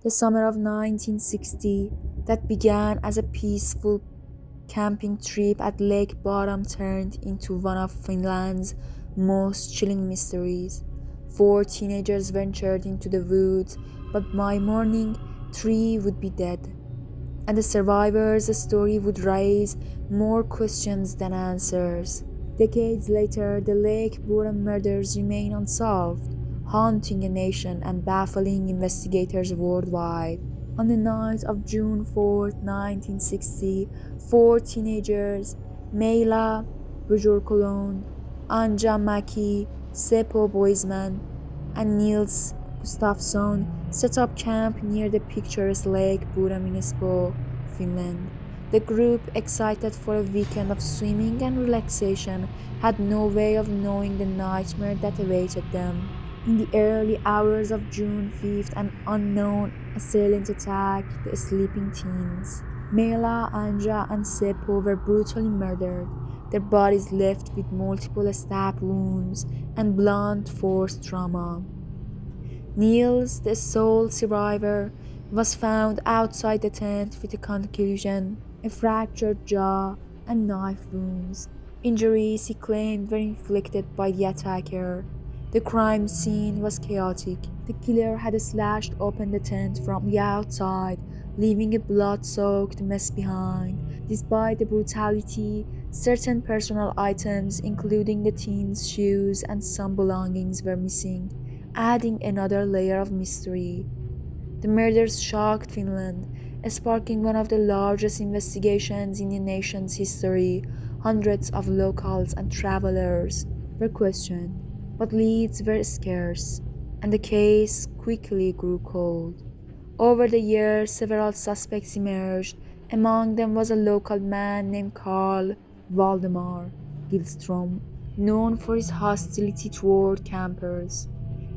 The summer of 1960, that began as a peaceful camping trip at Lake Bodom, turned into one of Finland's most chilling mysteries. Four teenagers ventured into the woods, but by morning, three would be dead. And the survivors' story would raise more questions than answers. Decades later, the Lake Bodom murders remain unsolved, haunting a nation and baffling investigators worldwide. On the night of June 4th, 1960, four teenagers, Meila Bujurkolon, Anja Maki, Seppo Boisman, and Niels Gustafsson, set up camp near the picturesque Lake Bodom in Espoo, Finland. The group, excited for a weekend of swimming and relaxation, had no way of knowing the nightmare that awaited them. In the early hours of June 5th, an unknown assailant attacked the sleeping teens. Mela, Anja, and Seppo were brutally murdered, their bodies left with multiple stab wounds and blunt force trauma. Niels, the sole survivor, was found outside the tent with a concussion, a fractured jaw, and knife wounds, injuries he claimed were inflicted by the attacker. The crime scene was chaotic. The killer had slashed open the tent from the outside, leaving a blood-soaked mess behind. Despite the brutality, certain personal items, including the teens' shoes and some belongings, were missing, adding another layer of mystery. The murders shocked Finland, sparking one of the largest investigations in the nation's history. Hundreds of locals and travelers were questioned, but leads were scarce, and the case quickly grew cold. Over the years, several suspects emerged. Among them was a local man named Carl Valdemar Gilstrom, known for his hostility toward campers.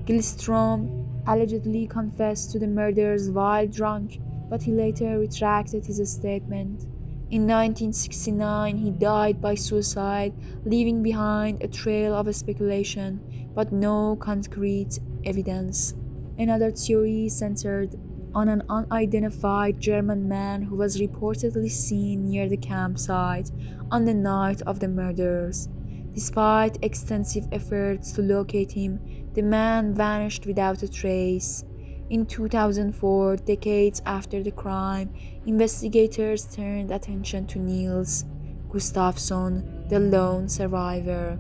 Gilstrom allegedly confessed to the murders while drunk, but he later retracted his statement. In 1969, he died by suicide, leaving behind a trail of speculation but no concrete evidence. Another theory centered on an unidentified German man who was reportedly seen near the campsite on the night of the murders. Despite extensive efforts to locate him, the man vanished without a trace. In 2004, decades after the crime, investigators turned attention to Niels Gustafsson, the lone survivor.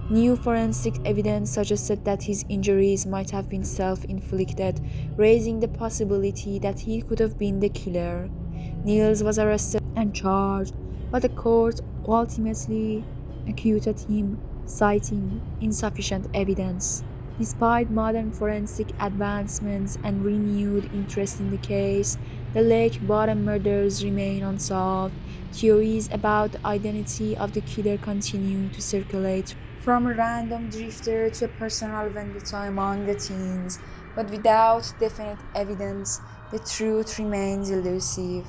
New forensic evidence suggested that his injuries might have been self-inflicted, raising the possibility that he could have been the killer. Niels was arrested and charged, but the court ultimately acquitted him, citing insufficient evidence. Despite modern forensic advancements and renewed interest in the case, the Lake Bodom murders remain unsolved. Theories about the identity of the killer continue to circulate, from a random drifter to a personal vendetta among the teens, but without definite evidence, the truth remains elusive.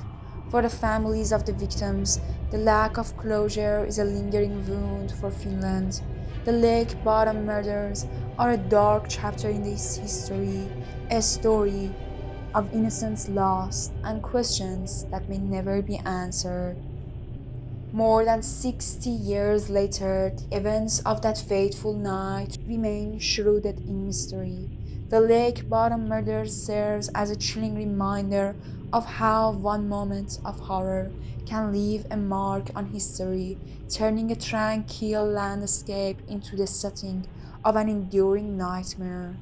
For the families of the victims, the lack of closure is a lingering wound for Finland. The Lake Bodom murders are a dark chapter in this history, a story of innocence lost and questions that may never be answered. More than 60 years later, the events of that fateful night remain shrouded in mystery. The Lake Bodom murder serves as a chilling reminder of how one moment of horror can leave a mark on history, turning a tranquil landscape into the setting of an enduring nightmare.